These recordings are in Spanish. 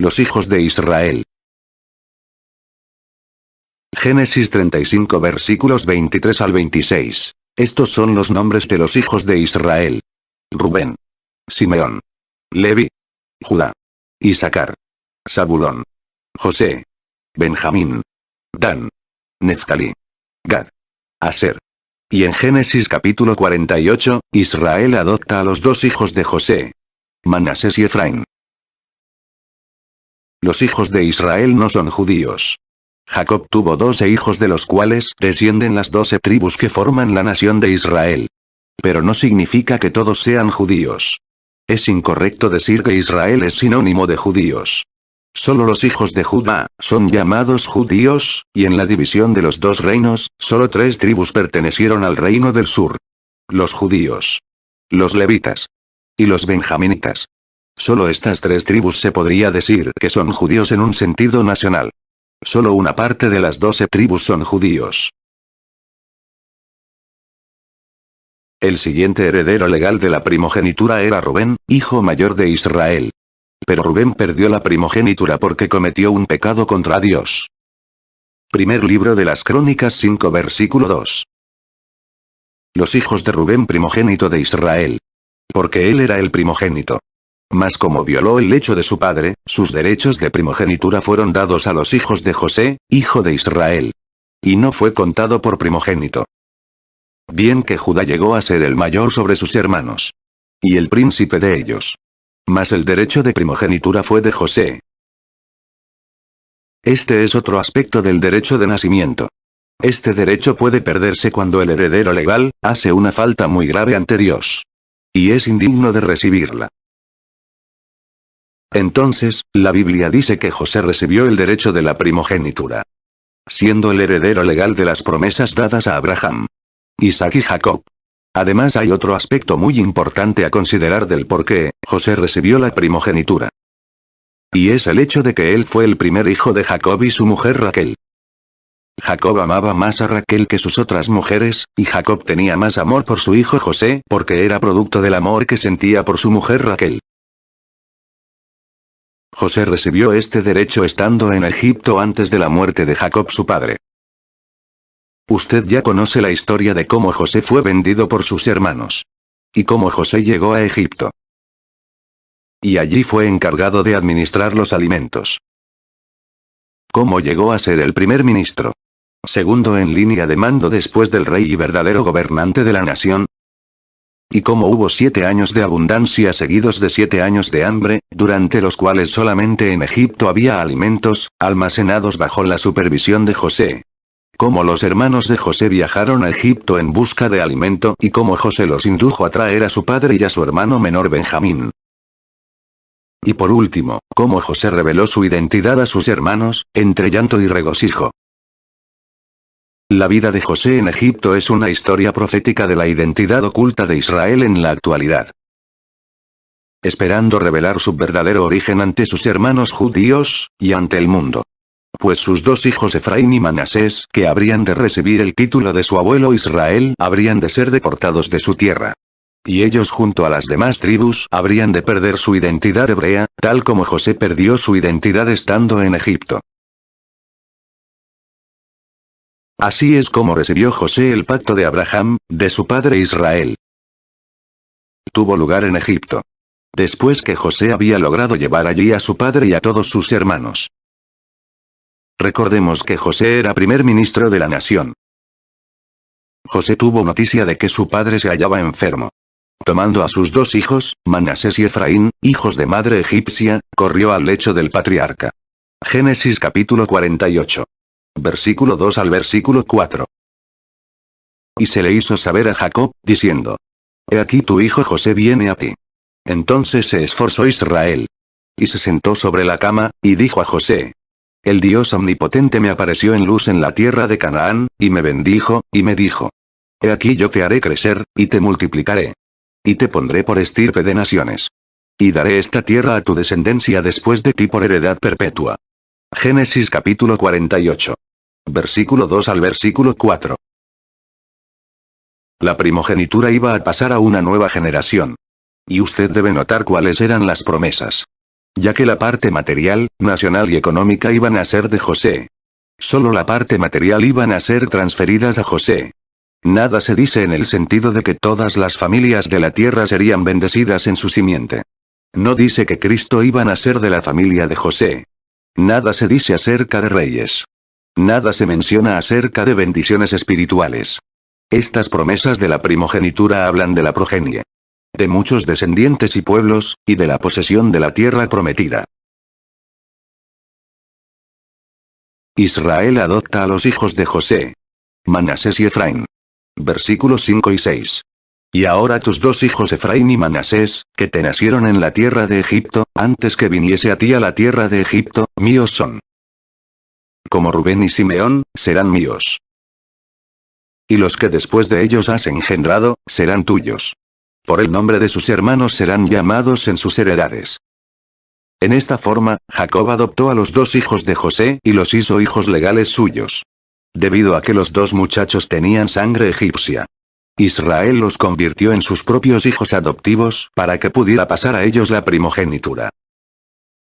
Los hijos de Israel. Génesis 35 versículos 23 al 26. Estos son los nombres de los hijos de Israel: Rubén, Simeón, Levi, Judá, Isacar, Zabulón, José, Benjamín, Dan, Neftalí, Gad, Aser. Y en Génesis capítulo 48, Israel adopta a los dos hijos de José, Manasés y Efraín. Los hijos de Israel no son judíos. Jacob tuvo 12 hijos, de los cuales descienden las 12 tribus que forman la nación de Israel. Pero no significa que todos sean judíos. Es incorrecto decir que Israel es sinónimo de judíos. Solo los hijos de Judá son llamados judíos, y en la división de los dos reinos, solo 3 tribus pertenecieron al reino del sur: los judíos, los levitas y los benjaminitas. Solo estas 3 tribus se podría decir que son judíos en un sentido nacional. Solo una parte de las 12 tribus son judíos. El siguiente heredero legal de la primogenitura era Rubén, hijo mayor de Israel. Pero Rubén perdió la primogenitura porque cometió un pecado contra Dios. Primer libro de las Crónicas 5 versículo 2. Los hijos de Rubén, primogénito de Israel. Porque él era el primogénito. Mas como violó el lecho de su padre, sus derechos de primogenitura fueron dados a los hijos de José, hijo de Israel. Y no fue contado por primogénito. Bien que Judá llegó a ser el mayor sobre sus hermanos. Y el príncipe de ellos. Mas el derecho de primogenitura fue de José. Este es otro aspecto del derecho de nacimiento. Este derecho puede perderse cuando el heredero legal hace una falta muy grave ante Dios. Y es indigno de recibirla. Entonces, la Biblia dice que José recibió el derecho de la primogenitura, siendo el heredero legal de las promesas dadas a Abraham, Isaac y Jacob. Además, hay otro aspecto muy importante a considerar del por qué José recibió la primogenitura. Y es el hecho de que él fue el primer hijo de Jacob y su mujer Raquel. Jacob amaba más a Raquel que sus otras mujeres, y Jacob tenía más amor por su hijo José porque era producto del amor que sentía por su mujer Raquel. José recibió este derecho estando en Egipto antes de la muerte de Jacob su padre. Usted ya conoce la historia de cómo José fue vendido por sus hermanos. Y cómo José llegó a Egipto. Y allí fue encargado de administrar los alimentos. Cómo llegó a ser el primer ministro. Segundo en línea de mando después del rey y verdadero gobernante de la nación. Y cómo hubo 7 años de abundancia seguidos de 7 años de hambre, durante los cuales solamente en Egipto había alimentos, almacenados bajo la supervisión de José. Cómo los hermanos de José viajaron a Egipto en busca de alimento y cómo José los indujo a traer a su padre y a su hermano menor Benjamín. Y por último, cómo José reveló su identidad a sus hermanos, entre llanto y regocijo. La vida de José en Egipto es una historia profética de la identidad oculta de Israel en la actualidad. Esperando revelar su verdadero origen ante sus hermanos judíos, y ante el mundo. Pues sus 2 hijos Efraín y Manasés, que habrían de recibir el título de su abuelo Israel, habrían de ser deportados de su tierra. Y ellos junto a las demás tribus habrían de perder su identidad hebrea, tal como José perdió su identidad estando en Egipto. Así es como recibió José el pacto de Abraham, de su padre Israel. Tuvo lugar en Egipto. Después que José había logrado llevar allí a su padre y a todos sus hermanos. Recordemos que José era primer ministro de la nación. José tuvo noticia de que su padre se hallaba enfermo. Tomando a sus 2 hijos, Manasés y Efraín, hijos de madre egipcia, corrió al lecho del patriarca. Génesis capítulo 48. Versículo 2 al versículo 4. Y se le hizo saber a Jacob, diciendo: He aquí tu hijo José viene a ti. Entonces se esforzó Israel. Y se sentó sobre la cama, y dijo a José: El Dios omnipotente me apareció en luz en la tierra de Canaán, y me bendijo, y me dijo: He aquí yo te haré crecer, y te multiplicaré. Y te pondré por estirpe de naciones. Y daré esta tierra a tu descendencia después de ti por heredad perpetua. Génesis capítulo 48. Versículo 2 al versículo 4. La primogenitura iba a pasar a una nueva generación. Y usted debe notar cuáles eran las promesas. ya que la parte material, nacional y económica iban a ser de José. Solo la parte material iban a ser transferidas a José. Nada se dice en el sentido de que todas las familias de la tierra serían bendecidas en su simiente. No dice que Cristo iba a ser de la familia de José. Nada se dice acerca de reyes. Nada se menciona acerca de bendiciones espirituales. Estas promesas de la primogenitura hablan de la progenie, de muchos descendientes y pueblos, y de la posesión de la tierra prometida. Israel adopta a los hijos de José, Manasés y Efraín. Versículos 5 y 6. Y ahora tus dos hijos Efraín y Manasés, que te nacieron en la tierra de Egipto, antes que viniese a ti a la tierra de Egipto, míos son. Como Rubén y Simeón, serán míos. Y los que después de ellos has engendrado, serán tuyos. Por el nombre de sus hermanos serán llamados en sus heredades. En esta forma, Jacob adoptó a los dos hijos de José y los hizo hijos legales suyos. Debido a que los dos muchachos tenían sangre egipcia, Israel los convirtió en sus propios hijos adoptivos, para que pudiera pasar a ellos la primogenitura.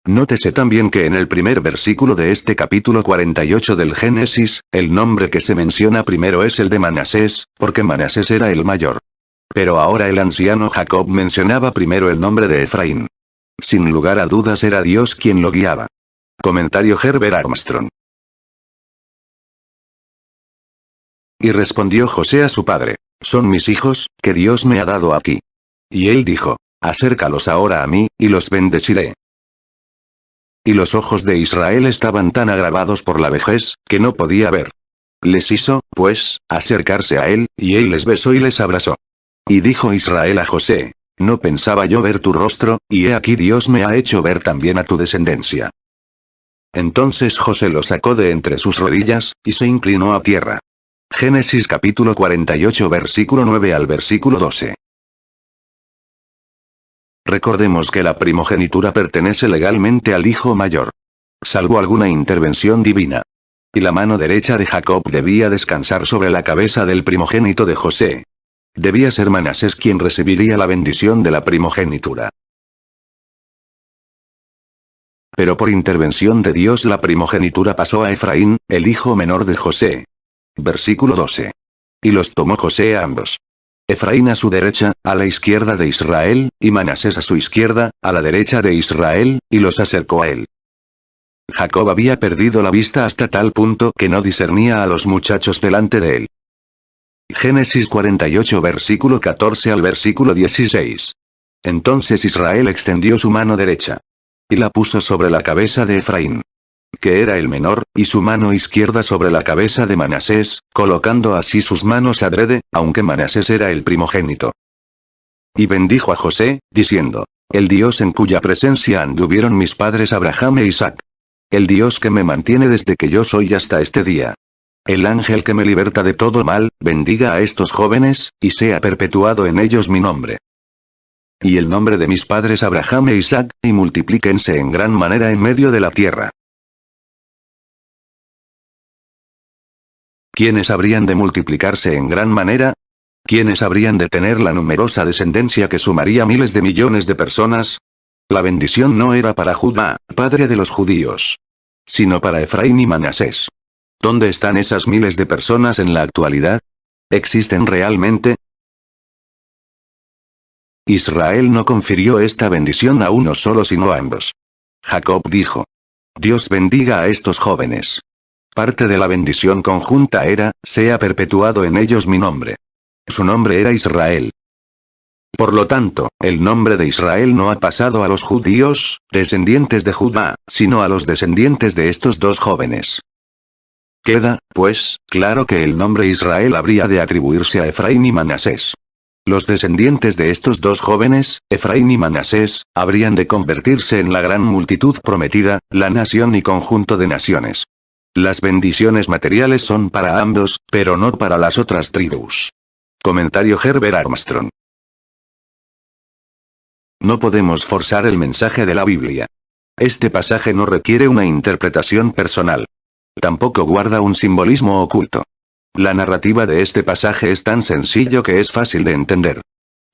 Nótese también que en el primer versículo de este capítulo 48 del Génesis, el nombre que se menciona primero es el de Manasés, porque Manasés era el mayor. Pero ahora el anciano Jacob mencionaba primero el nombre de Efraín. Sin lugar a dudas era Dios quien lo guiaba. Comentario Herbert Armstrong. Y respondió José a su padre: son mis hijos, que Dios me ha dado aquí. Y él dijo: acércalos ahora a mí, y los bendeciré. Y los ojos de Israel estaban tan agravados por la vejez, que no podía ver. Les hizo, pues, acercarse a él, y él les besó y les abrazó. Y dijo Israel a José: no pensaba yo ver tu rostro, y he aquí Dios me ha hecho ver también a tu descendencia. Entonces José lo sacó de entre sus rodillas, y se inclinó a tierra. Génesis capítulo 48 versículo 9 al versículo 12. Recordemos que la primogenitura pertenece legalmente al hijo mayor, salvo alguna intervención divina. Y la mano derecha de Jacob debía descansar sobre la cabeza del primogénito de José. Debía ser Manasés quien recibiría la bendición de la primogenitura. Pero por intervención de Dios la primogenitura pasó a Efraín, el hijo menor de José. Versículo 12. Y los tomó José a ambos. Efraín a su derecha, a la izquierda de Israel, y Manasés a su izquierda, a la derecha de Israel, y los acercó a él. Jacob había perdido la vista hasta tal punto que no discernía a los muchachos delante de él. Génesis 48 versículo 14 al versículo 16. Entonces Israel extendió su mano derecha, y la puso sobre la cabeza de Efraín, que era el menor, y su mano izquierda sobre la cabeza de Manasés, colocando así sus manos adrede, aunque Manasés era el primogénito. Y bendijo a José, diciendo: el Dios en cuya presencia anduvieron mis padres Abraham e Isaac. El Dios que me mantiene desde que yo soy hasta este día. El ángel que me liberta de todo mal, bendiga a estos jóvenes, y sea perpetuado en ellos mi nombre. Y el nombre de mis padres Abraham e Isaac, y multiplíquense en gran manera en medio de la tierra. ¿Quiénes habrían de multiplicarse en gran manera? ¿Quiénes habrían de tener la numerosa descendencia que sumaría miles de millones de personas? La bendición no era para Judá, padre de los judíos, sino para Efraín y Manasés. ¿Dónde están esas miles de personas en la actualidad? ¿Existen realmente? Israel no confirió esta bendición a uno solo sino a ambos. Jacob dijo: Dios bendiga a estos jóvenes. Parte de la bendición conjunta era: sea perpetuado en ellos mi nombre. Su nombre era Israel. Por lo tanto, el nombre de Israel no ha pasado a los judíos, descendientes de Judá, sino a los descendientes de estos dos jóvenes. Queda, pues, claro que el nombre Israel habría de atribuirse a Efraín y Manasés. Los descendientes de estos dos jóvenes, Efraín y Manasés, habrían de convertirse en la gran multitud prometida, la nación y conjunto de naciones. Las bendiciones materiales son para ambos, pero no para las otras tribus. Comentario Herbert Armstrong. No podemos forzar el mensaje de la Biblia. Este pasaje no requiere una interpretación personal. Tampoco guarda un simbolismo oculto. La narrativa de este pasaje es tan sencillo que es fácil de entender.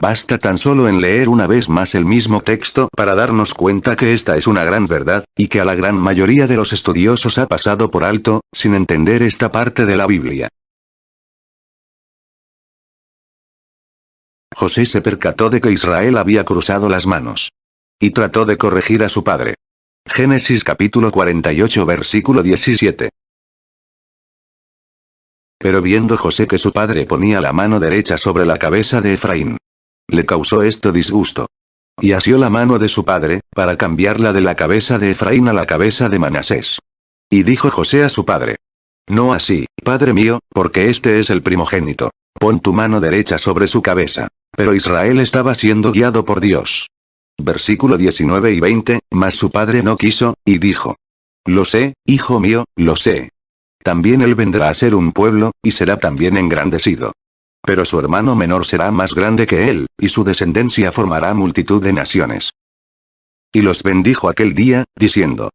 Basta tan solo en leer una vez más el mismo texto para darnos cuenta que esta es una gran verdad, y que a la gran mayoría de los estudiosos ha pasado por alto, sin entender esta parte de la Biblia. José se percató de que Israel había cruzado las manos. Y trató de corregir a su padre. Génesis capítulo 48 versículo 17. Pero viendo José que su padre ponía la mano derecha sobre la cabeza de Efraín, le causó esto disgusto. Y asió la mano de su padre, para cambiarla de la cabeza de Efraín a la cabeza de Manasés. Y dijo José a su padre: No así, padre mío, porque este es el primogénito. Pon tu mano derecha sobre su cabeza. Pero Israel estaba siendo guiado por Dios. Versículo 19 y 20, mas su padre no quiso, y dijo: Lo sé, hijo mío, lo sé. También él vendrá a ser un pueblo, y será también engrandecido. Pero su hermano menor será más grande que él, y su descendencia formará multitud de naciones. Y los bendijo aquel día, diciendo: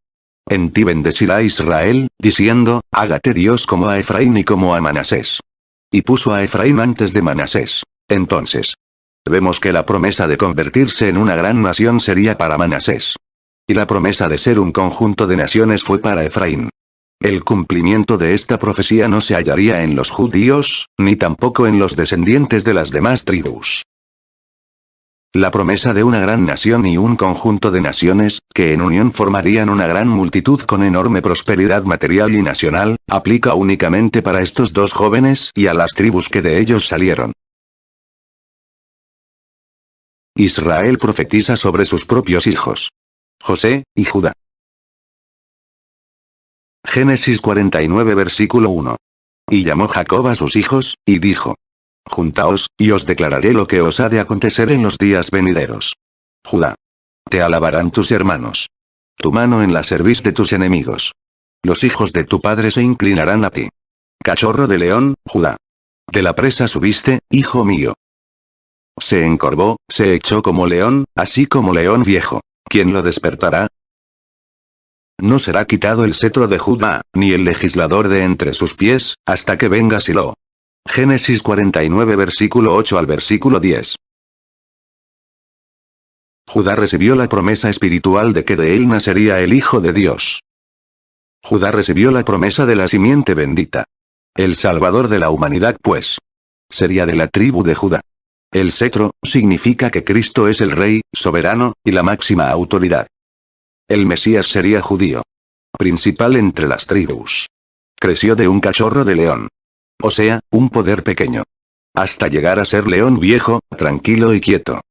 En ti bendecirá Israel, diciendo, hágate Dios como a Efraín y como a Manasés. Y puso a Efraín antes de Manasés. Entonces, vemos que la promesa de convertirse en una gran nación sería para Manasés. Y la promesa de ser un conjunto de naciones fue para Efraín. El cumplimiento de esta profecía no se hallaría en los judíos, ni tampoco en los descendientes de las demás tribus. La promesa de una gran nación y un conjunto de naciones, que en unión formarían una gran multitud con enorme prosperidad material y nacional, aplica únicamente para estos dos jóvenes y a las tribus que de ellos salieron. Israel profetiza sobre sus propios hijos. José y Judá. Génesis 49 versículo 1. Y llamó Jacob a sus hijos, y dijo: Juntaos, y os declararé lo que os ha de acontecer en los días venideros. Judá. Te alabarán tus hermanos. Tu mano en la cerviz de tus enemigos. Los hijos de tu padre se inclinarán a ti. Cachorro de león, Judá. De la presa subiste, hijo mío. Se encorvó, se echó como león, así como león viejo. ¿Quién lo despertará? No será quitado el cetro de Judá, ni el legislador de entre sus pies, hasta que venga Silo. Génesis 49 versículo 8 al versículo 10. Judá recibió la promesa espiritual de que de él nacería el Hijo de Dios. Judá recibió la promesa de la simiente bendita. El Salvador de la humanidad, pues, sería de la tribu de Judá. El cetro, significa que Cristo es el Rey, soberano, y la máxima autoridad. El Mesías sería judío. Principal entre las tribus. Creció de un cachorro de león. O sea, un poder pequeño. Hasta llegar a ser león viejo, tranquilo y quieto.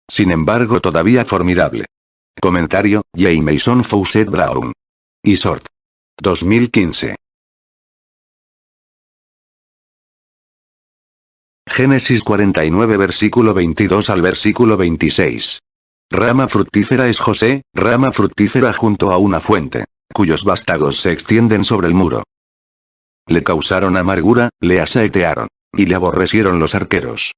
Sin embargo todavía formidable. Comentario, J. Mason Fawcett Brown. Isort. 2015. Génesis 49 versículo 22 al versículo 26. Rama fructífera es José, rama fructífera junto a una fuente, cuyos vástagos se extienden sobre el muro. Le causaron amargura, le asaetearon, y le aborrecieron los arqueros.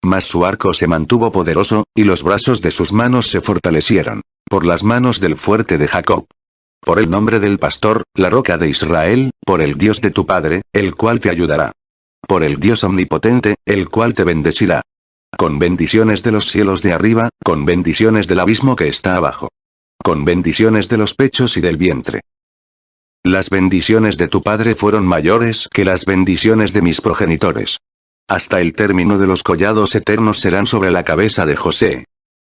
Mas su arco se mantuvo poderoso, y los brazos de sus manos se fortalecieron, por las manos del fuerte de Jacob. Por el nombre del pastor, la roca de Israel, por el Dios de tu padre, el cual te ayudará. Por el Dios omnipotente, el cual te bendecirá. Con bendiciones de los cielos de arriba, con bendiciones del abismo que está abajo. Con bendiciones de los pechos y del vientre. Las bendiciones de tu padre fueron mayores que las bendiciones de mis progenitores. Hasta el término de los collados eternos serán sobre la cabeza de José.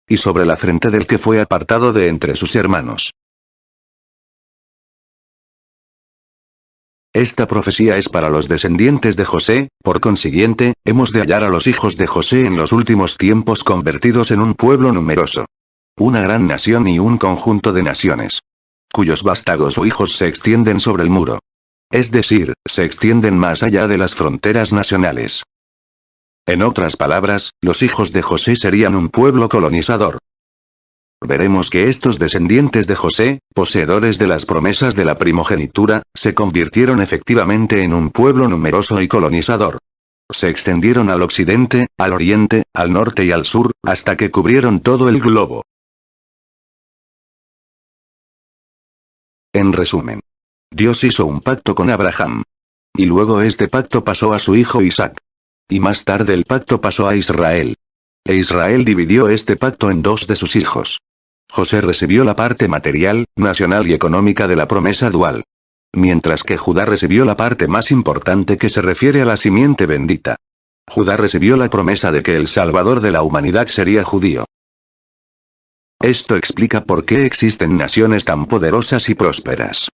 Y sobre la frente del que fue apartado de entre sus hermanos. Esta profecía es para los descendientes de José, por consiguiente, hemos de hallar a los hijos de José en los últimos tiempos convertidos en un pueblo numeroso. Una gran nación y un conjunto de naciones. Cuyos vástagos o hijos se extienden sobre el muro. Es decir, se extienden más allá de las fronteras nacionales. En otras palabras, los hijos de José serían un pueblo colonizador. Veremos que estos descendientes de José, poseedores de las promesas de la primogenitura, se convirtieron efectivamente en un pueblo numeroso y colonizador. Se extendieron al occidente, al oriente, al norte y al sur, hasta que cubrieron todo el globo. En resumen, Dios hizo un pacto con Abraham. Y luego este pacto pasó a su hijo Isaac. Y más tarde el pacto pasó a Israel. E Israel dividió este pacto en dos de sus hijos. José recibió la parte material, nacional y económica de la promesa dual. Mientras que Judá recibió la parte más importante que se refiere a la simiente bendita. Judá recibió la promesa de que el Salvador de la humanidad sería judío. Esto explica por qué existen naciones tan poderosas y prósperas.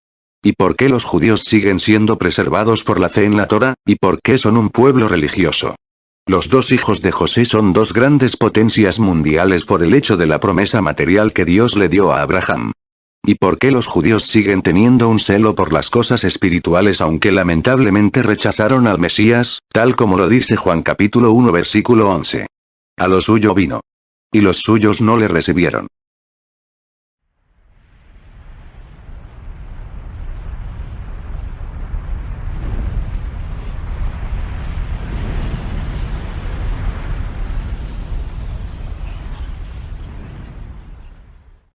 Y por qué los judíos siguen siendo preservados por la fe en la Torá, y por qué son un pueblo religioso. Los dos hijos de José son dos grandes potencias mundiales por el hecho de la promesa material que Dios le dio a Abraham. ¿Y por qué los judíos siguen teniendo un celo por las cosas espirituales aunque lamentablemente rechazaron al Mesías, tal como lo dice Juan capítulo 1 versículo 11? A lo suyo vino. Y los suyos no le recibieron.